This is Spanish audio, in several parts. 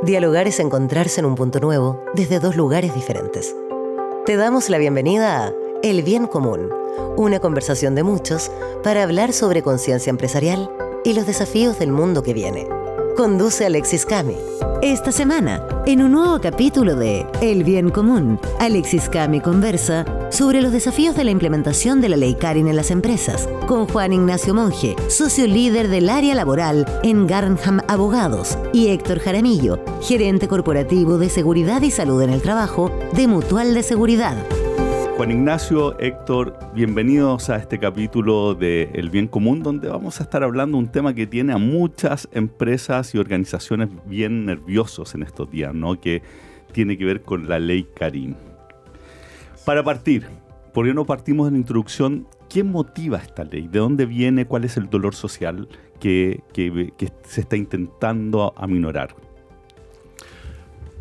Dialogar es encontrarse en un punto nuevo desde dos lugares diferentes. Te damos la bienvenida a El Bien Común, una conversación de muchos para hablar sobre conciencia empresarial y los desafíos del mundo que viene. Conduce Alexis Cami. Esta semana, en un nuevo capítulo de El Bien Común, Alexis Cami conversa sobre los desafíos de la implementación de la Ley Carin en las empresas, con Juan Ignacio Monge, socio líder del área laboral en Garnham Abogados, y Héctor Jaramillo, gerente corporativo de seguridad y salud en el trabajo de Mutual de Seguridad. Juan Ignacio, Héctor, bienvenidos a este capítulo de El Bien Común, donde vamos a estar hablando de un tema que tiene a muchas empresas y organizaciones bien nerviosos en estos días, ¿no? Que tiene que ver con la Ley Carin. Para partir, ¿por qué no partimos de la introducción? ¿Qué motiva esta ley? ¿De dónde viene? ¿Cuál es el dolor social que se está intentando aminorar?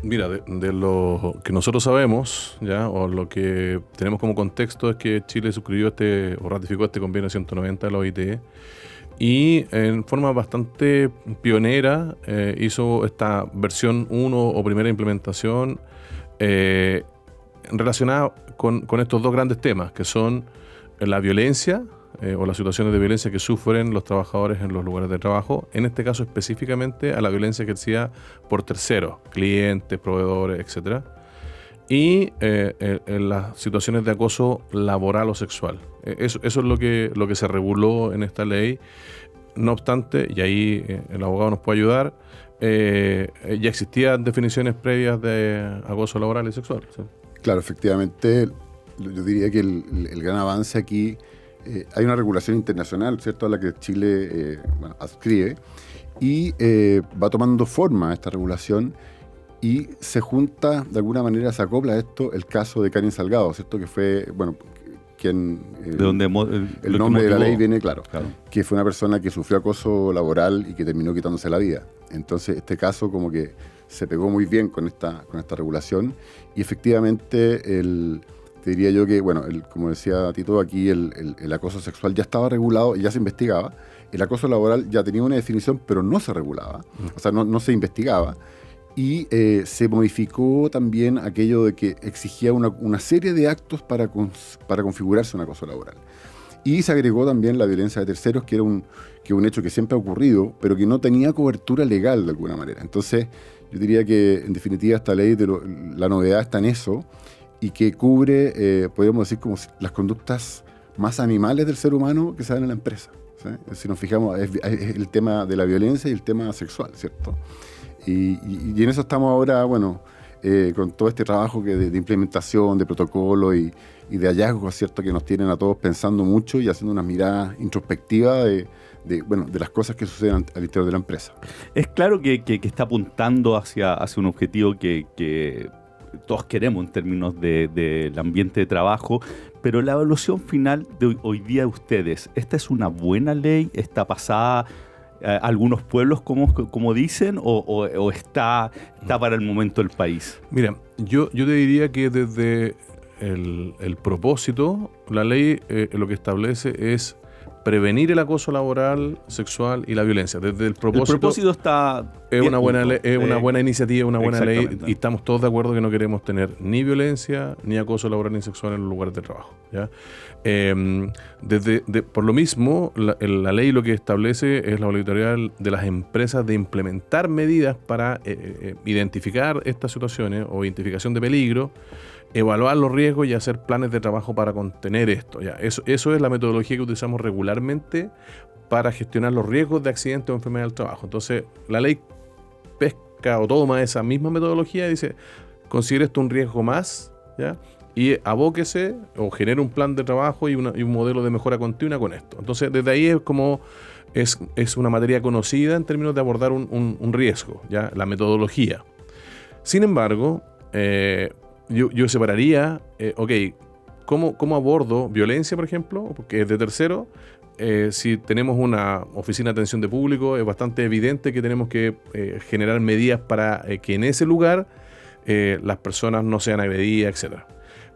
Mira, de lo que nosotros sabemos, ya, o lo que tenemos como contexto, es que Chile suscribió o ratificó este convenio 190 de la OIT y en forma bastante pionera hizo esta versión 1 o primera implementación relacionada con estos dos grandes temas, que son la violencia o las situaciones de violencia que sufren los trabajadores en los lugares de trabajo, en este caso específicamente a la violencia ejercida por terceros, clientes, proveedores, etc. Y en las situaciones de acoso laboral o sexual. Eso es lo que se reguló en esta ley. No obstante, y ahí el abogado nos puede ayudar, ya existían definiciones previas de acoso laboral y sexual, ¿sí? Claro, efectivamente, yo diría que el gran avance aquí, hay una regulación internacional, ¿cierto?, a la que Chile adscribe, y va tomando forma esta regulación y se junta, de alguna manera se acopla a esto el caso de Karin Salgado, ¿cierto?, que fue, quien... de donde el nombre de la ley viene, claro, que fue una persona que sufrió acoso laboral y que terminó quitándose la vida. Entonces, este caso como que se pegó muy bien con esta regulación y efectivamente te diría yo que, como decía Tito, aquí el acoso sexual ya estaba regulado y ya se investigaba. El acoso laboral ya tenía una definición, pero no se regulaba, o sea, no se investigaba. Y se modificó también aquello de que exigía una serie de actos para configurarse un acoso laboral. Y se agregó también la violencia de terceros, que era un hecho que siempre ha ocurrido, pero que no tenía cobertura legal de alguna manera. Entonces, yo diría que, en definitiva, esta ley, la novedad está en eso, y que cubre, podríamos decir, como las conductas más animales del ser humano que se dan en la empresa, ¿sí? Si nos fijamos, es el tema de la violencia y el tema sexual, ¿cierto? Y en eso estamos ahora, con todo este trabajo de implementación, de protocolo y de hallazgos, ¿cierto?, que nos tienen a todos pensando mucho y haciendo una mirada introspectiva de las cosas que suceden al interior de la empresa. Es claro que está apuntando hacia un objetivo que todos queremos en términos del ambiente de trabajo, pero la evaluación final de hoy día de ustedes, ¿esta es una buena ley? ¿Está pasada a algunos pueblos, como dicen, o está para el momento del país? Mira, yo te diría que desde el propósito, la ley lo que establece es prevenir el acoso laboral, sexual y la violencia. Desde el propósito está es una buena ley, es una buena iniciativa, una buena ley, y estamos todos de acuerdo que no queremos tener ni violencia, ni acoso laboral, ni sexual en los lugares de trabajo, ¿ya? Por lo mismo, la ley lo que establece es la obligatoriedad de las empresas de implementar medidas para identificar estas situaciones o identificación de peligro, evaluar los riesgos y hacer planes de trabajo para contener esto. ¿Ya? Eso es la metodología que utilizamos regularmente para gestionar los riesgos de accidentes o enfermedad del trabajo. Entonces, la ley pesca o toma esa misma metodología y dice, considere esto un riesgo más, ¿ya?, y abóquese o genere un plan de trabajo y un modelo de mejora continua con esto. Entonces, desde ahí es una materia conocida en términos de abordar un riesgo, ¿ya?, la metodología. Sin embargo, yo separaría, ¿cómo abordo violencia, por ejemplo, porque es de tercero? Si tenemos una oficina de atención de público, es bastante evidente que tenemos que generar medidas para que en ese lugar las personas no sean agredidas, etc.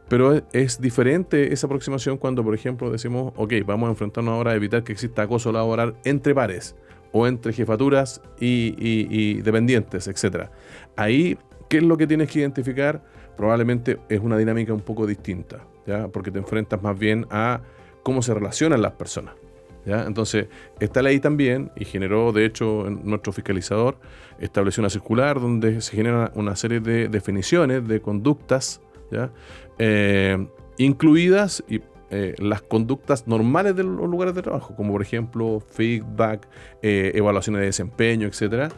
Pero es diferente esa aproximación cuando, por ejemplo, decimos, vamos a enfrentarnos ahora a evitar que exista acoso laboral entre pares, o entre jefaturas y dependientes, etcétera. Ahí, ¿qué es lo que tienes que identificar? Probablemente es una dinámica un poco distinta, ¿ya? Porque te enfrentas más bien a cómo se relacionan las personas, ¿ya? Entonces, esta ley también, y generó, de hecho, nuestro fiscalizador estableció una circular donde se genera una serie de definiciones de conductas, ¿ya? Incluidas las conductas normales de los lugares de trabajo, como por ejemplo feedback, evaluaciones de desempeño, etcétera,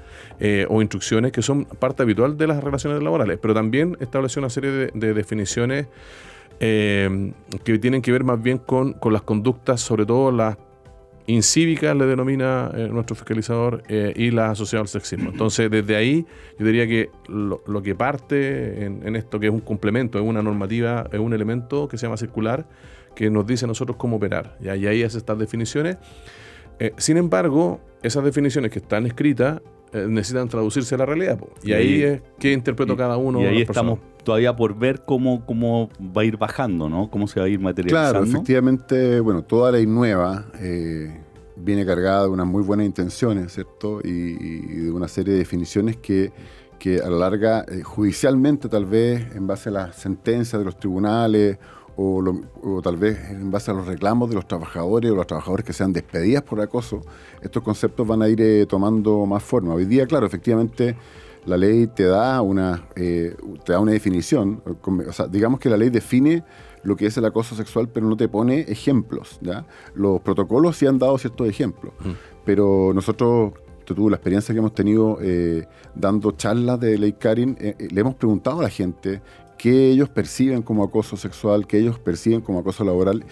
o instrucciones que son parte habitual de las relaciones laborales. Pero también estableció una serie de definiciones que tienen que ver más bien con las conductas, sobre todo las incívicas, le denomina nuestro fiscalizador, y la asociada al sexismo. Entonces, desde ahí, yo diría que lo que parte en esto, que es un complemento, es una normativa, es un elemento que se llama circular, que nos dice a nosotros cómo operar, ¿ya? Y ahí hace estas definiciones. Sin embargo, esas definiciones que están escritas necesitan traducirse a la realidad, po. Y ahí es que interpreto cada uno. Y ahí estamos todavía por ver cómo va a ir bajando, ¿no? Cómo se va a ir materializando. Claro, efectivamente, bueno, toda ley nueva viene cargada de unas muy buenas intenciones, ¿cierto? Y de una serie de definiciones que a la larga, judicialmente tal vez, en base a las sentencias de los tribunales, o tal vez en base a los reclamos de los trabajadores o los trabajadores que sean despedidas por acoso, estos conceptos van a ir tomando más forma. Hoy día, claro, efectivamente, la ley te da una definición. O sea, digamos que la ley define lo que es el acoso sexual, pero no te pone ejemplos, ¿ya? Los protocolos sí han dado ciertos ejemplos, pero nosotros, la experiencia que hemos tenido dando charlas de ley Karin, le hemos preguntado a la gente qué ellos perciben como acoso sexual, qué ellos perciben como acoso laboral,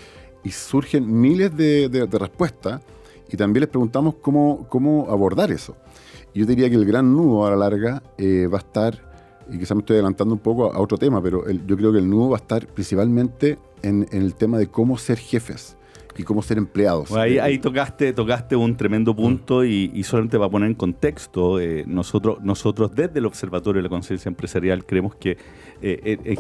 y surgen miles de respuestas, y también les preguntamos cómo abordar eso. Yo diría que el gran nudo a la larga va a estar, y quizás me estoy adelantando un poco a otro tema, pero yo creo que el nudo va a estar principalmente en el tema de cómo ser jefes y cómo ser empleados. Bueno, ahí tocaste un tremendo punto, y solamente para poner en contexto, nosotros desde el Observatorio de la Conciencia Empresarial creemos que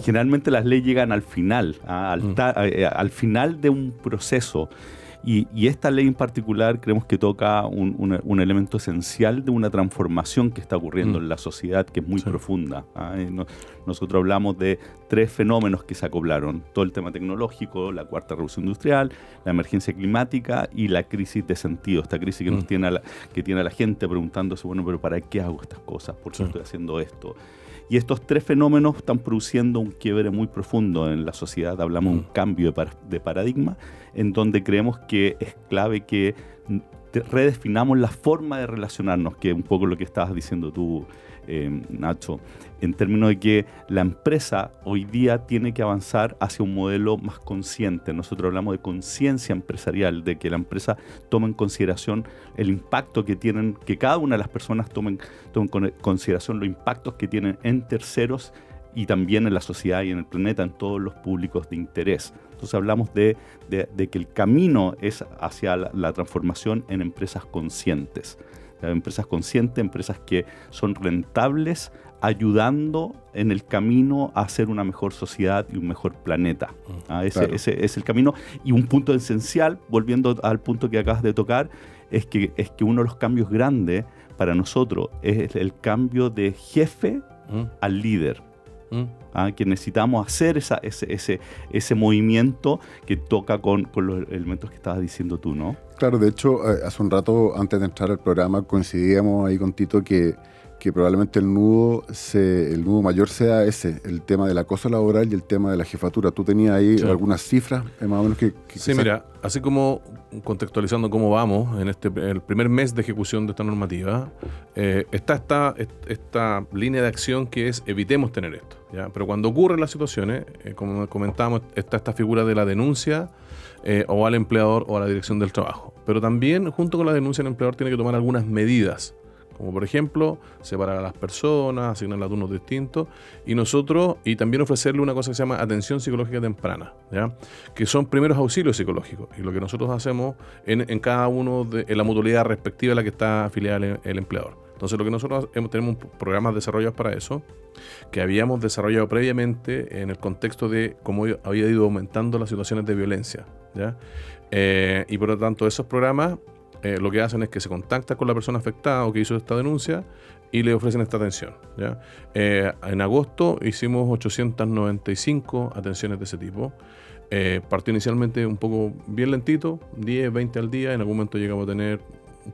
generalmente las leyes llegan al final, al final de un proceso. Y esta ley en particular creemos que toca un elemento esencial de una transformación que está ocurriendo en la sociedad, que es muy profunda. Nosotros hablamos de 3 fenómenos que se acoplaron: todo el tema tecnológico, la cuarta revolución industrial, la emergencia climática y la crisis de sentido. Esta crisis que tiene a la gente preguntándose, bueno, pero ¿para qué hago estas cosas? ¿Por qué estoy haciendo esto? Y estos 3 fenómenos están produciendo un quiebre muy profundo en la sociedad. Hablamos de un cambio de paradigma, en donde creemos que es clave que redefinamos la forma de relacionarnos, que es un poco lo que estabas diciendo tú, Nacho, en términos de que la empresa hoy día tiene que avanzar hacia un modelo más consciente. Nosotros hablamos de conciencia empresarial, de que la empresa tome en consideración el impacto que tienen, que cada una de las personas tomen en consideración los impactos que tienen en terceros y también en la sociedad y en el planeta, en todos los públicos de interés. Entonces hablamos de que el camino es hacia la transformación en empresas conscientes. Empresas conscientes, empresas que son rentables, ayudando en el camino a hacer una mejor sociedad y un mejor planeta. Ese es el camino. Y un punto esencial, volviendo al punto que acabas de tocar, es que uno de los cambios grandes para nosotros es el cambio de jefe al líder. Que necesitamos hacer ese movimiento que toca con los elementos que estabas diciendo tú, ¿no? Claro, de hecho, hace un rato, antes de entrar al programa, coincidíamos ahí con Tito que probablemente el nudo mayor sea ese, el tema del acoso laboral y el tema de la jefatura. ¿Tú tenías ahí algunas cifras más o menos que sí, mira, así como contextualizando cómo vamos en el primer mes de ejecución de esta normativa, está esta línea de acción que es evitemos tener esto, ¿ya? Pero cuando ocurren las situaciones, como comentábamos, está esta figura de la denuncia, o al empleador o a la dirección del trabajo. Pero también, junto con la denuncia, el empleador tiene que tomar algunas medidas, como por ejemplo, separar a las personas, asignarle a turnos distintos, y también ofrecerle una cosa que se llama atención psicológica temprana, ¿ya? Que son primeros auxilios psicológicos, y lo que nosotros hacemos en cada uno en la mutualidad respectiva a la que está afiliada el empleador. Entonces, lo que nosotros tenemos programas desarrollados para eso, que habíamos desarrollado previamente en el contexto de cómo había ido aumentando las situaciones de violencia, ¿ya? Y por lo tanto, esos programas lo que hacen es que se contactan con la persona afectada o que hizo esta denuncia y le ofrecen esta atención, ¿ya? En agosto hicimos 895 atenciones de ese tipo. Partió inicialmente un poco bien lentito, 10, 20 al día. En algún momento llegamos a tener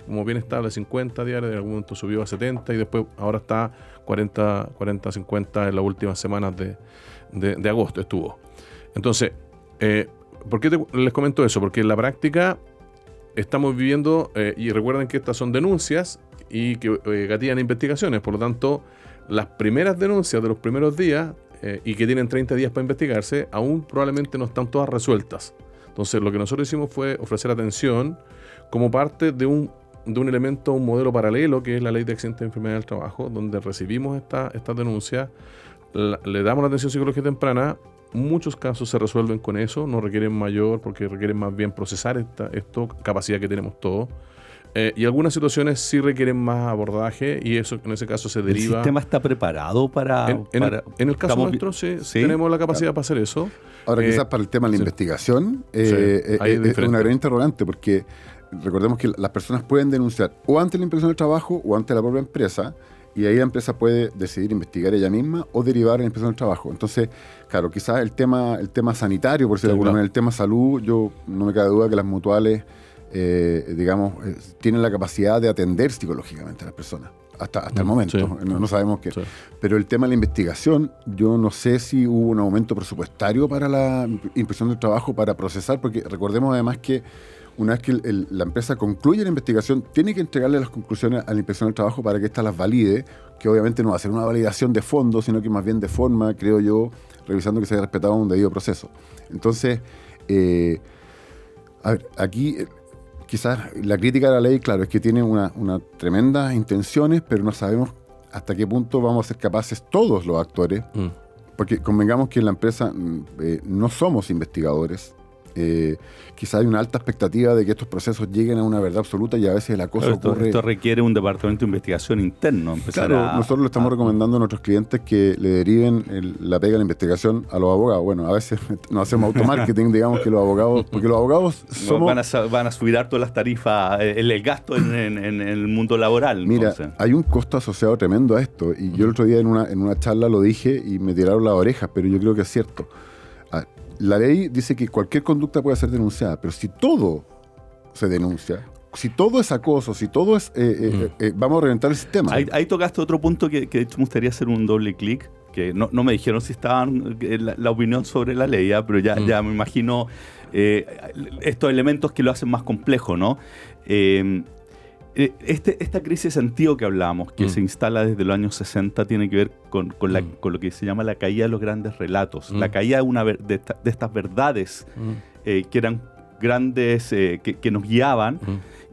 como bien estable 50 diarios, en algún momento subió a 70 y después ahora está 40, 50 en las últimas semanas de agosto estuvo. Entonces, ¿por qué les comento eso? Porque en la práctica estamos viviendo, y recuerden que estas son denuncias y que gatillan investigaciones, por lo tanto, las primeras denuncias de los primeros días y que tienen 30 días para investigarse, aún probablemente no están todas resueltas. Entonces, lo que nosotros hicimos fue ofrecer atención como parte de un elemento, un modelo paralelo, que es la Ley de Accidentes de Enfermedad del Trabajo, donde recibimos estas denuncias, le damos la atención psicológica temprana. Muchos casos se resuelven con eso, no requieren mayor, porque requieren más bien procesar esto, capacidad que tenemos todos. Y algunas situaciones sí requieren más abordaje y eso en ese caso se deriva. ¿El sistema está preparado para...? En el caso nuestro sí, tenemos la capacidad para hacer eso. Ahora quizás para el tema de la investigación es una gran interrogante, porque recordemos que las personas pueden denunciar o ante la Inspección del Trabajo o ante la propia empresa, y ahí la empresa puede decidir investigar ella misma o derivar en la Inspección del Trabajo. Entonces, claro, quizás el tema sanitario, por decirlo de alguna manera, el tema salud, yo no me cabe duda que las mutuales tienen la capacidad de atender psicológicamente a las personas, hasta el momento, sí. No sabemos qué. Sí. Pero el tema de la investigación, yo no sé si hubo un aumento presupuestario para la Inspección del Trabajo para procesar, porque recordemos además que una vez que la empresa concluye la investigación, tiene que entregarle las conclusiones a la Inspección del Trabajo para que ésta las valide, que obviamente no va a ser una validación de fondo, sino que más bien de forma, creo yo, revisando que se haya respetado un debido proceso. Entonces, a ver, aquí... quizás la crítica de la ley, claro, es que tiene unas tremendas intenciones, pero no sabemos hasta qué punto vamos a ser capaces todos los actores, porque convengamos que en la empresa no somos investigadores. Quizás hay una alta expectativa de que estos procesos lleguen a una verdad absoluta y a veces el acoso ocurre... Esto requiere un departamento de investigación interno. Nosotros le estamos recomendando a nuestros clientes que le deriven la pega de la investigación a los abogados. Bueno, a veces no hacemos automarketing, digamos que los abogados... Porque los abogados somos... Van a subir harto las tarifas, el gasto en el mundo laboral. Mira, entonces hay un costo asociado tremendo a esto, y yo el otro día en una charla lo dije y me tiraron las orejas, pero yo creo que es cierto. La ley dice que cualquier conducta puede ser denunciada, pero si todo se denuncia, si todo es acoso, si todo es... vamos a reventar el sistema. Ahí tocaste otro punto que de hecho me gustaría hacer un doble clic, que no me dijeron si estaban la opinión sobre la ley, pero ya me imagino estos elementos que lo hacen más complejo, ¿no? Esta crisis de sentido que hablábamos, que se instala desde los años 60, tiene que ver con lo que se llama la caída de los grandes relatos, la caída de estas verdades que eran grandes, que nos guiaban,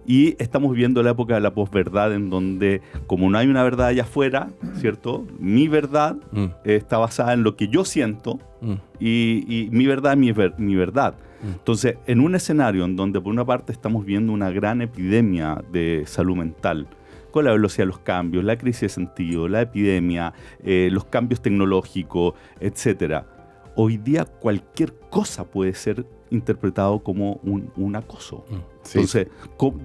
y estamos viviendo la época de la posverdad, en donde, como no hay una verdad allá afuera, ¿cierto? Mi verdad está basada en lo que yo siento, y mi verdad es mi verdad. Entonces, en un escenario en donde por una parte estamos viendo una gran epidemia de salud mental, con la velocidad de los cambios, la crisis de sentido, la epidemia, los cambios tecnológicos, etcétera, hoy día cualquier cosa puede ser interpretado como un acoso. Sí. Entonces,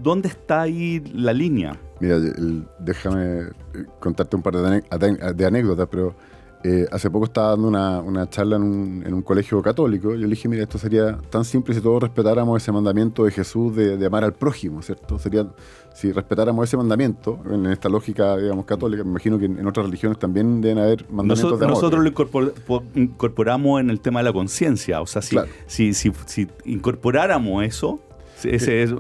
¿dónde está ahí la línea? Mira, déjame contarte un par de anécdotas, pero hace poco estaba dando una charla en un colegio católico. Yo le dije, mira, esto sería tan simple si todos respetáramos ese mandamiento de Jesús de amar al prójimo, ¿cierto? Sería, si respetáramos ese mandamiento, en esta lógica, digamos, católica, me imagino que en otras religiones también deben haber mandamientos de amor. Nosotros lo incorporamos en el tema de la conciencia. O sea, si incorporáramos eso,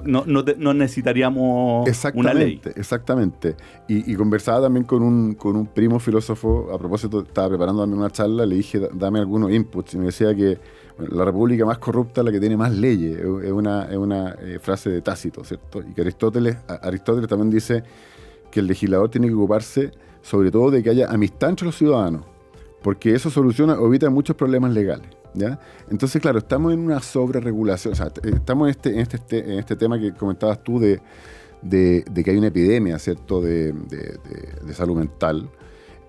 no necesitaríamos una ley. Exactamente. Y conversaba también con un primo filósofo. A propósito, estaba preparando también una charla, le dije, dame algunos inputs, y me decía que la república más corrupta es la que tiene más leyes. Es una frase de Tácito, ¿cierto? Y que Aristóteles también dice que el legislador tiene que ocuparse sobre todo de que haya amistad entre los ciudadanos, porque eso soluciona o evita muchos problemas legales, ¿ya? Entonces, claro, estamos en una sobreregulación. O sea, estamos en este tema que comentabas tú de que hay una epidemia, ¿cierto?, de salud mental.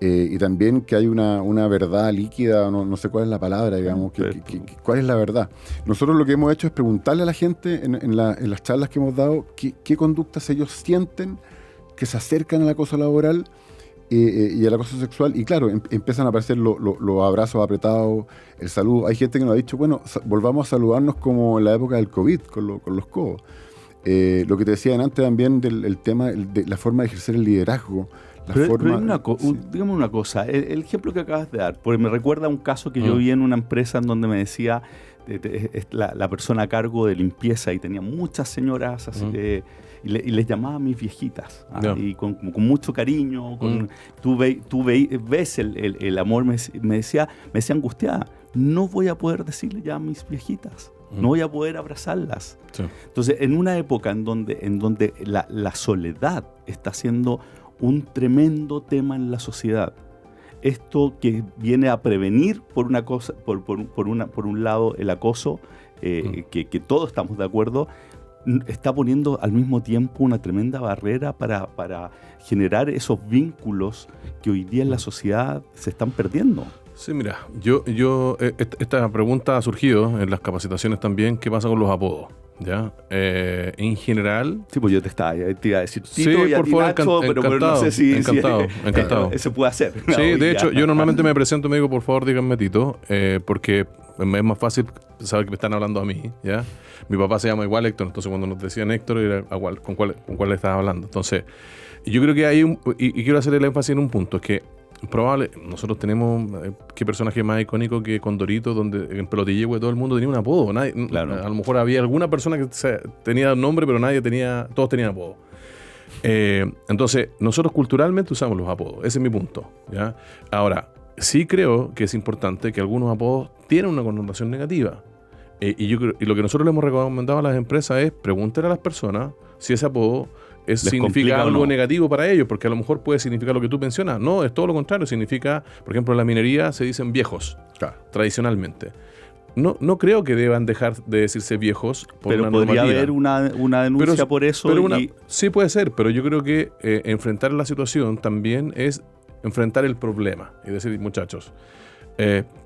y también que hay una verdad líquida, no sé cuál es la palabra, digamos, cuál es la verdad. Nosotros lo que hemos hecho es preguntarle a la gente en las charlas que hemos dado qué conductas ellos sienten que se acercan al acoso laboral y al acoso sexual, y claro, empiezan a aparecer los abrazos apretados, el saludo. Hay gente que nos ha dicho, bueno, volvamos a saludarnos como en la época del COVID, con los codos. Lo que te decían antes también del tema de la forma de ejercer el liderazgo. Dígame una cosa, el ejemplo que acabas de dar, porque me recuerda a un caso que yo vi en una empresa en donde me decía la persona a cargo de limpieza y tenía muchas señoras así, y les llamaba mis viejitas, y con mucho cariño, tú ves el amor, me decía angustiada, no voy a poder decirle ya a mis viejitas. No voy a poder abrazarlas. Sí. Entonces, en una época en donde la soledad está siendo un tremendo tema en la sociedad, esto que viene a prevenir por una cosa, por un lado el acoso, que todos estamos de acuerdo, está poniendo al mismo tiempo una tremenda barrera para generar esos vínculos que hoy día en la sociedad se están perdiendo. Sí, mira, esta pregunta ha surgido en las capacitaciones también. ¿Qué pasa con los apodos? ¿Ya? En general... Sí, pues yo te iba a decir Tito y a ti Nacho, pero no sé si... Encantado. Eso puede hacer. Sí, de hecho, yo normalmente me presento y me digo, por favor, díganme Tito, porque es más fácil saber que me están hablando a mí, ¿ya? Mi papá se llama igual Héctor, entonces cuando nos decían Héctor, era igual, ¿con cuál le estás hablando? Entonces, yo creo que hay y quiero hacer el énfasis en un punto, es que nosotros tenemos qué personaje más icónico que Condorito, donde en Pelotillehue todo el mundo tenía un apodo. Claro. A lo mejor había alguna persona que tenía nombre, pero todos tenían apodo. Entonces, nosotros culturalmente usamos los apodos. Ese es mi punto, ¿ya? Ahora, sí creo que es importante que algunos apodos tienen una connotación negativa. Y lo que nosotros le hemos recomendado a las empresas es pregúntenle a las personas si ese apodo significa algo negativo para ellos, porque a lo mejor puede significar lo que tú mencionas. No, es todo lo contrario. Significa, por ejemplo, en la minería se dicen viejos, tradicionalmente. No creo que deban dejar de decirse viejos por pero una podría normativa. haber una denuncia por eso. Sí puede ser, pero yo creo que enfrentar la situación también es enfrentar el problema. Es decir, muchachos,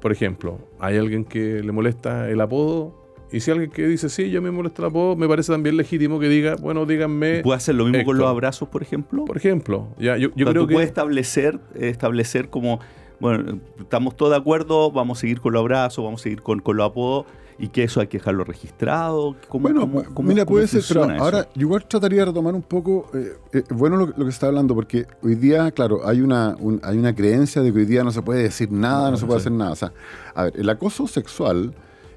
por ejemplo, hay alguien que le molesta el apodo. Y si alguien que dice, sí, yo me molesta el apodo, me parece también legítimo que diga, bueno, díganme... ¿Puede hacer lo mismo Héctor. Con los abrazos, por ejemplo? Por ejemplo. Ya, yo creo que... puedes establecer como, bueno, estamos todos de acuerdo, vamos a seguir con los abrazos, vamos a seguir con los apodos, y que eso hay que dejarlo registrado. Mira, puede ser, pero ahora yo igual trataría de retomar un poco, bueno, lo que se está hablando, porque hoy día, claro, hay una creencia de que hoy día no se puede decir nada, no se puede hacer nada. O sea, a ver, el acoso sexual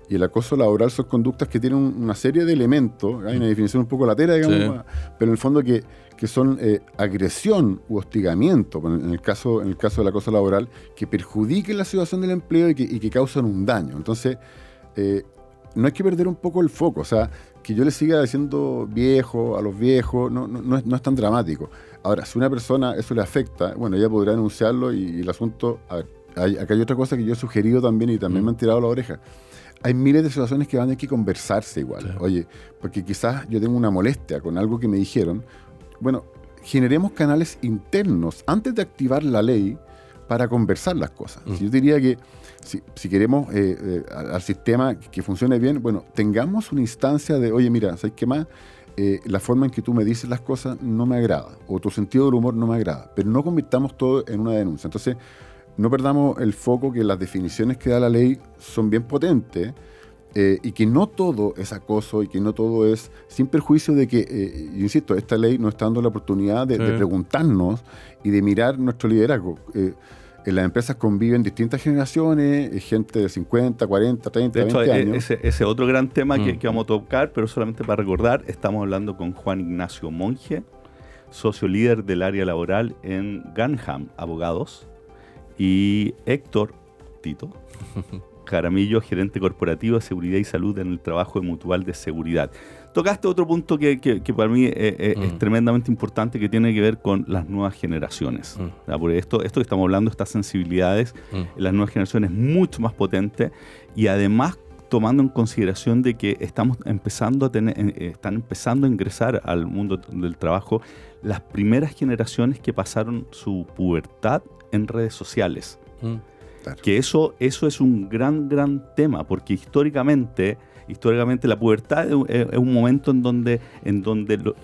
y el acoso laboral son conductas que tienen una serie de elementos, hay una definición un poco latera, digamos, pero en el fondo que son agresión u hostigamiento, en el caso del acoso laboral, que perjudiquen la situación del empleo y que causan un daño. Entonces, no hay que perder un poco el foco, o sea, que yo le siga diciendo viejo a los viejos, no es tan dramático. Ahora, si a una persona eso le afecta, bueno, ella podrá denunciarlo y el asunto... A ver, acá hay otra cosa que yo he sugerido también y también me han tirado la oreja. Hay miles de situaciones que van a tener que conversarse igual. Sí. Oye, porque quizás yo tengo una molestia con algo que me dijeron. Bueno, generemos canales internos antes de activar la ley para conversar las cosas. Yo diría que si queremos al sistema que funcione bien, bueno, tengamos una instancia de, oye, mira, ¿sabes qué más? La forma en que tú me dices las cosas no me agrada, o tu sentido del humor no me agrada, pero no convirtamos todo en una denuncia. Entonces, no perdamos el foco que las definiciones que da la ley son bien potentes y que no todo es acoso y que no todo es sin perjuicio de que, yo insisto, esta ley nos está dando la oportunidad de preguntarnos y de mirar nuestro liderazgo. En las empresas conviven distintas generaciones, gente de 50, 40, 30, de hecho, 20 años. Ese otro gran tema que vamos a tocar, pero solamente para recordar, estamos hablando con Juan Ignacio Monge, socio líder del área laboral en Ganham Abogados, y Héctor Tito Jaramillo, gerente corporativo de seguridad y salud en el trabajo de Mutual de Seguridad. Tocaste otro punto que para mí es tremendamente importante, que tiene que ver con las nuevas generaciones. Porque esto que estamos hablando, estas sensibilidades, las nuevas generaciones mucho más potentes, y además tomando en consideración de que están empezando a ingresar al mundo del trabajo las primeras generaciones que pasaron su pubertad en redes sociales. Claro. Que eso es un gran tema, porque históricamente la pubertad es un momento en donde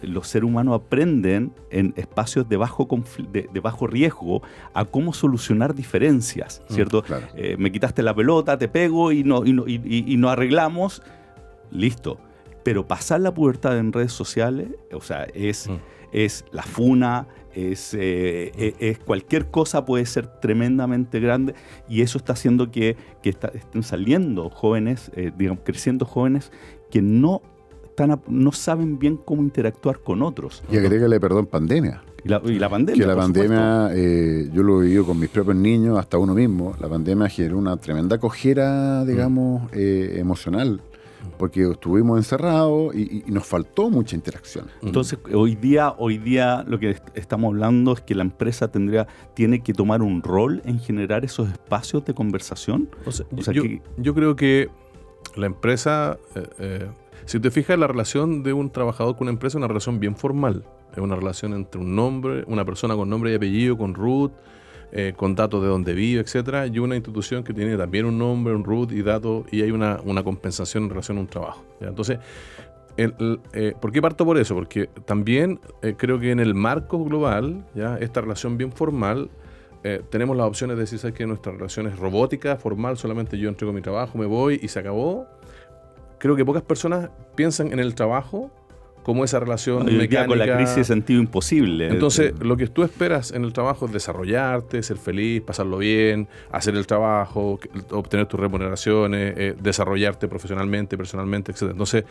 los seres humanos aprenden en espacios de bajo riesgo a cómo solucionar diferencias, ¿cierto? Claro. Me quitaste la pelota, te pego y no arreglamos, listo. Pero pasar la pubertad en redes sociales, o sea, es la funa, es cualquier cosa puede ser tremendamente grande, y eso está haciendo que estén saliendo jóvenes, creciendo jóvenes que no saben bien cómo interactuar con otros. Y agrégale, pandemia. Y la pandemia. Que la pandemia, yo lo he vivido con mis propios niños, hasta uno mismo. La pandemia generó una tremenda cojera, digamos, emocional, porque estuvimos encerrados y nos faltó mucha interacción. Entonces, hoy día lo que estamos hablando es que la empresa tiene que tomar un rol en generar esos espacios de conversación. Yo creo que la empresa, si te fijas, la relación de un trabajador con una empresa es una relación bien formal. Es una relación entre una persona con nombre y apellido, con root, con datos de dónde vive, etcétera, y una institución que tiene también un nombre, un root y datos, y hay una compensación en relación a un trabajo, ¿ya? Entonces, ¿por qué parto por eso? Porque también creo que en el marco global, ¿ya?, esta relación bien formal, tenemos las opciones de decir, ¿sabes qué? Nuestra relación es robótica, formal, solamente yo entrego mi trabajo, me voy y se acabó. Creo que pocas personas piensan en el trabajo como esa relación mecánica. Con la crisis de sentido imposible. Entonces, lo que tú esperas en el trabajo es desarrollarte, ser feliz, pasarlo bien, hacer el trabajo, obtener tus remuneraciones, desarrollarte profesionalmente, personalmente, etc. Entonces,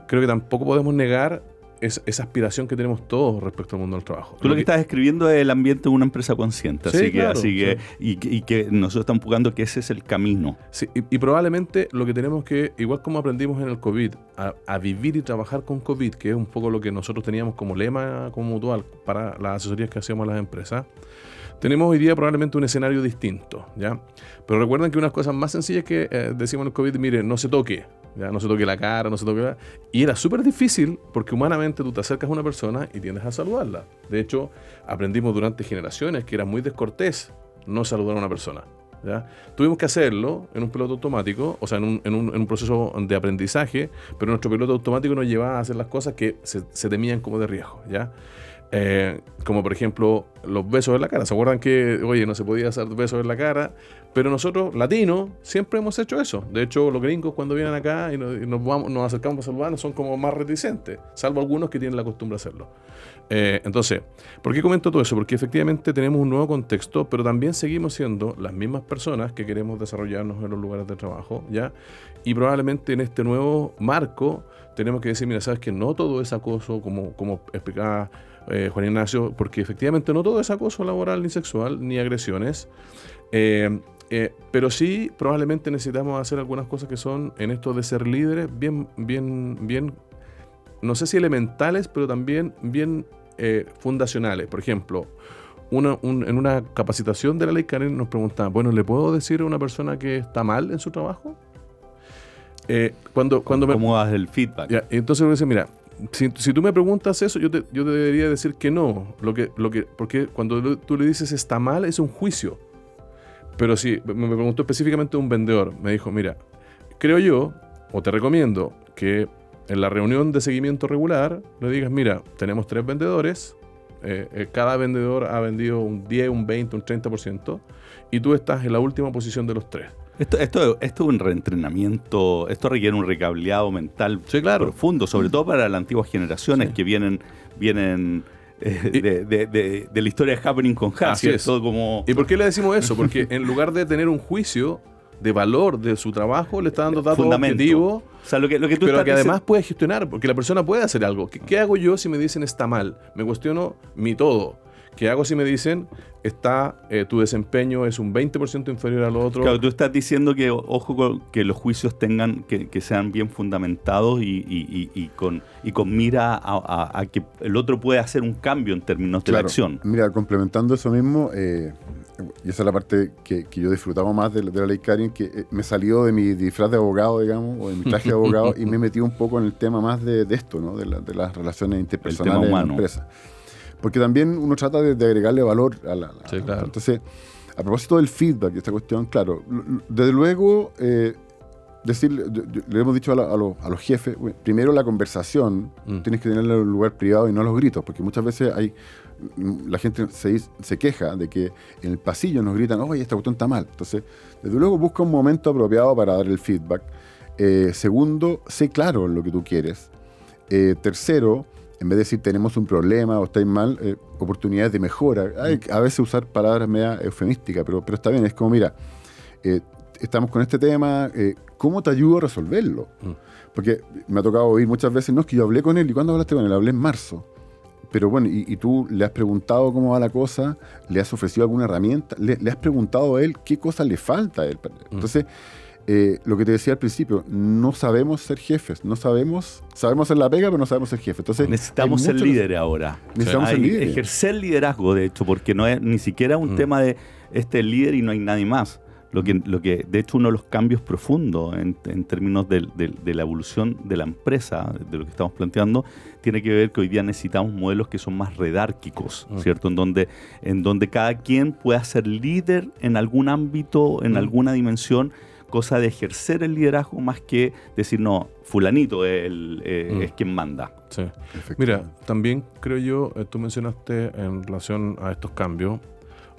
creo que tampoco podemos negar esa aspiración que tenemos todos respecto al mundo del trabajo. Tú lo que estás describiendo es el ambiente de una empresa consciente, sí, y que nosotros estamos buscando que ese es el camino. Sí, y probablemente lo que tenemos que, igual como aprendimos en el COVID, a vivir y trabajar con COVID, que es un poco lo que nosotros teníamos como lema, como mutual, para las asesorías que hacíamos a las empresas, tenemos hoy día probablemente un escenario distinto, ¿ya? Pero recuerden que unas cosas más sencillas que decimos en el COVID, mire, no se toque, ¿ya? No se toque la cara, no se toque y era súper difícil porque humanamente tú te acercas a una persona y tiendes a saludarla. De hecho, aprendimos durante generaciones que era muy descortés no saludar a una persona, ¿ya? Tuvimos que hacerlo en un piloto automático, o sea, en un proceso de aprendizaje, pero nuestro piloto automático nos llevaba a hacer las cosas que se temían como de riesgo, ¿ya? Como por ejemplo los besos en la cara. ¿Se acuerdan que, oye, no se podía hacer besos en la cara? Pero nosotros, latinos, siempre hemos hecho eso. De hecho, los gringos cuando vienen acá y nos acercamos a saludar son como más reticentes, salvo algunos que tienen la costumbre de hacerlo. Entonces, ¿por qué comento todo eso? Porque efectivamente tenemos un nuevo contexto, pero también seguimos siendo las mismas personas que queremos desarrollarnos en los lugares de trabajo, ¿ya? Y probablemente en este nuevo marco tenemos que decir, mira, sabes que no todo es acoso, como explicaba Juan Ignacio, porque efectivamente no todo es acoso laboral ni sexual ni agresiones, pero sí probablemente necesitamos hacer algunas cosas que son en esto de ser líderes bien, no sé si elementales, pero también bien fundacionales. Por ejemplo, en una capacitación de la ley Karen nos preguntaban, bueno, ¿le puedo decir a una persona que está mal en su trabajo? ¿Cómo das el feedback? Ya, entonces me dicen, mira, si tú me preguntas eso, yo te debería decir que no. Porque cuando tú le dices está mal, es un juicio. Pero si me preguntó específicamente un vendedor, me dijo, mira, creo yo, o te recomiendo, que en la reunión de seguimiento regular le digas, mira, tenemos 3 vendedores, cada vendedor ha vendido un 10, un 20, un 30%, y tú estás en la última posición de los 3. Esto es un reentrenamiento, esto requiere un recableado mental profundo, sobre todo para las antiguas generaciones que vienen de la historia de Happening con Hap, ¿cierto? Como... ¿Y por qué le decimos eso? Porque en lugar de tener un juicio de valor de su trabajo, le está dando datos objetivos, o sea, lo que tú pero que además puede gestionar, porque la persona puede hacer algo. ¿Qué hago yo si me dicen está mal? Me cuestiono mi todo. ¿Qué hago si me dicen tu desempeño es un 20% inferior al otro? Claro, tú estás diciendo que ojo que los juicios tengan que sean bien fundamentados y con mira a que el otro puede hacer un cambio en términos de la acción. Mira, complementando eso mismo, y esa es la parte que yo disfrutaba más de la ley Karen, que me salió de mi disfraz de abogado, digamos, o de mi traje de abogado, y me metí un poco en el tema más de esto, ¿no? De las relaciones interpersonales en la empresa. porque también uno trata de agregarle valor a la... Sí, claro. Entonces, a propósito del feedback, de esta cuestión, claro, desde luego, le hemos dicho a los jefes, primero la conversación, tienes que tenerla en un lugar privado y no los gritos, porque muchas veces la gente se queja de que en el pasillo nos gritan, oye, esta cuestión está mal. Entonces, desde luego busca un momento apropiado para dar el feedback. Segundo, sé claro en lo que tú quieres. Tercero, en vez de decir tenemos un problema o estáis mal, oportunidades de mejora. Hay a veces usar palabras media eufemísticas, pero está bien, es como, mira, estamos con este tema, ¿cómo te ayudo a resolverlo? Porque me ha tocado oír muchas veces, no, es que yo hablé con él, ¿y cuándo hablaste con él? Hablé en marzo. Pero bueno, y tú le has preguntado cómo va la cosa, le has ofrecido alguna herramienta, le has preguntado a él qué cosa le falta a él. Entonces, lo que te decía al principio, no sabemos ser jefes, sabemos hacer la pega, pero no sabemos ser jefes. Entonces, necesitamos ser líderes ahora. Necesitamos ser líderes. Ejercer liderazgo, de hecho, porque no es ni siquiera un tema de líder y no hay nadie más. Lo que de hecho, uno de los cambios profundos en términos de la evolución de la empresa, de lo que estamos planteando, tiene que ver que hoy día necesitamos modelos que son más redárquicos, ¿cierto? En donde cada quien pueda ser líder en algún ámbito, en alguna dimensión, cosa de ejercer el liderazgo más que decir, no, fulanito es quien manda. Sí. Mira, también creo yo, tú mencionaste en relación a estos cambios,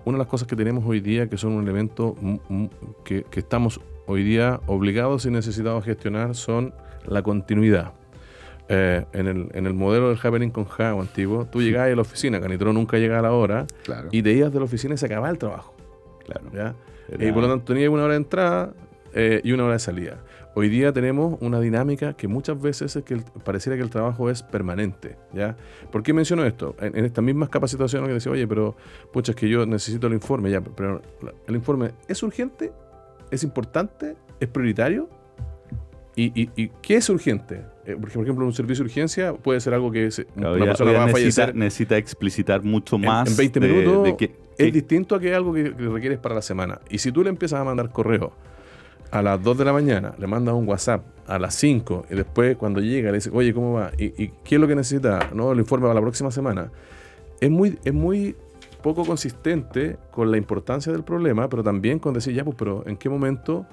una de las cosas que tenemos hoy día, que son un elemento que estamos hoy día obligados y necesitados a gestionar, son la continuidad. En el modelo del Happening con Jao antiguo, tú llegabas a la oficina, Canitrón nunca llegaba a la hora, claro, y te ibas de la oficina y se acababa el trabajo. Claro. ¿Ya? Y por lo tanto tenías una hora de entrada y una hora de salida. Hoy día tenemos una dinámica que muchas veces es que pareciera que el trabajo es permanente, ¿ya? ¿Por qué menciono esto? En estas mismas capacitaciones que decía, oye, pero pucha, es que yo necesito el informe, ya, pero el informe ¿es urgente? ¿Es importante? ¿Es prioritario? ¿Y qué es urgente? Por ejemplo, un servicio de urgencia puede ser algo que una persona va a fallecer. Necesita explicitar mucho más. En 20 minutos es distinto a que algo que requieres para la semana. Y si tú le empiezas a mandar correo a las 2 de la mañana, le mandas un WhatsApp a las 5 y después cuando llega le dices, oye, ¿cómo va? ¿Y qué es lo que necesita? No, el informe para la próxima semana. Es muy poco consistente con la importancia del problema, pero también con decir, ya, pues, pero ¿en qué momento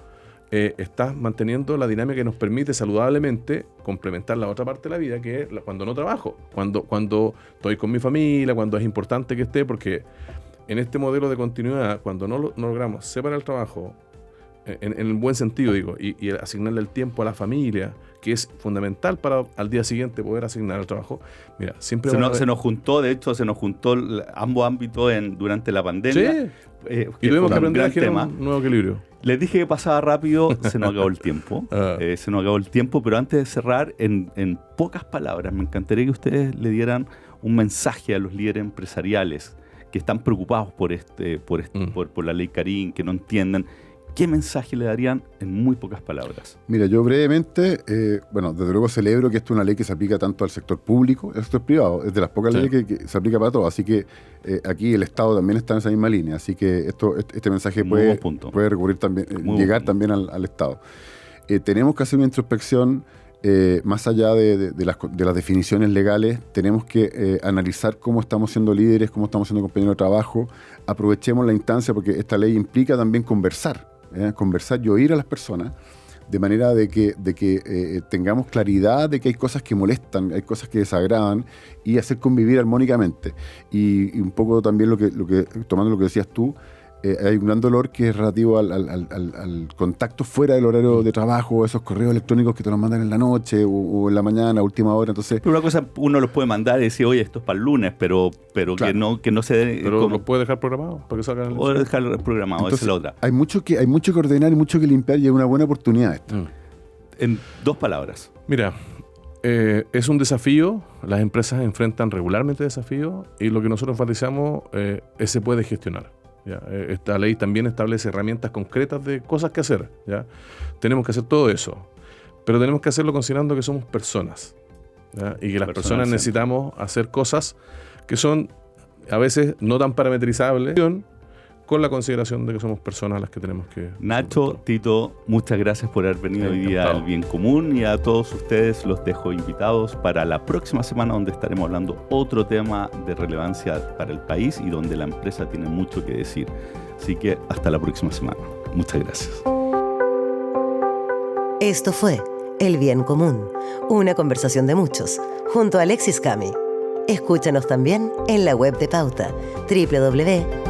estás manteniendo la dinámica que nos permite saludablemente complementar la otra parte de la vida, que es cuando no trabajo, cuando estoy con mi familia, cuando es importante que esté? Porque en este modelo de continuidad, cuando no logramos separar el trabajo, en el buen sentido, digo, y asignarle el tiempo a la familia, que es fundamental para al día siguiente poder asignar el trabajo. Mira, siempre se nos juntó ambos ámbitos durante la pandemia. Sí. Y tuvimos que aprender a generar un nuevo equilibrio. Les dije que pasaba rápido, se nos acabó el tiempo. Pero antes de cerrar, en pocas palabras, me encantaría que ustedes le dieran un mensaje a los líderes empresariales que están preocupados por la ley Karim, que no entienden. ¿Qué mensaje le darían en muy pocas palabras? Mira, yo brevemente, desde luego celebro que esto es una ley que se aplica tanto al sector público y al sector privado. Es de las pocas leyes que se aplica para todo. Así que aquí el Estado también está en esa misma línea. Así que este mensaje puede recurrir también, llegar también al Estado. Tenemos que hacer una introspección más allá de las definiciones legales. Tenemos que analizar cómo estamos siendo líderes, cómo estamos siendo compañeros de trabajo. Aprovechemos la instancia porque esta ley implica también conversar y oír a las personas de manera de que tengamos claridad de que hay cosas que molestan, hay cosas que desagradan y hacer convivir armónicamente. Y un poco también tomando lo que decías tú, hay un gran dolor que es relativo al contacto fuera del horario de trabajo, esos correos electrónicos que te los mandan en la noche o en la mañana, a última hora. Entonces, pero una cosa, uno los puede mandar y decir, oye, esto es para el lunes, pero claro, que no se dé. Pero los puede dejar programados para que salgan. O dejar programado, esa es la otra. Hay mucho que ordenar y mucho que limpiar y es una buena oportunidad esta. En 2 palabras. Mira, es un desafío, las empresas enfrentan regularmente desafíos y lo que nosotros enfatizamos se puede gestionar. ¿Ya? Esta ley también establece herramientas concretas de cosas que hacer, ¿ya? Tenemos que hacer todo eso, pero tenemos que hacerlo considerando que somos personas, ¿ya? Y que las personas necesitamos hacer cosas que son a veces no tan parametrizables con la consideración de que somos personas las que tenemos que... Nacho, Tito, muchas gracias por haber venido hoy día al Bien Común, y a todos ustedes los dejo invitados para la próxima semana, donde estaremos hablando otro tema de relevancia para el país y donde la empresa tiene mucho que decir. Así que hasta la próxima semana. Muchas gracias. Esto fue El Bien Común, una conversación de muchos, junto a Alexis Cami. Escúchanos también en la web de Pauta, www.pauta.cl.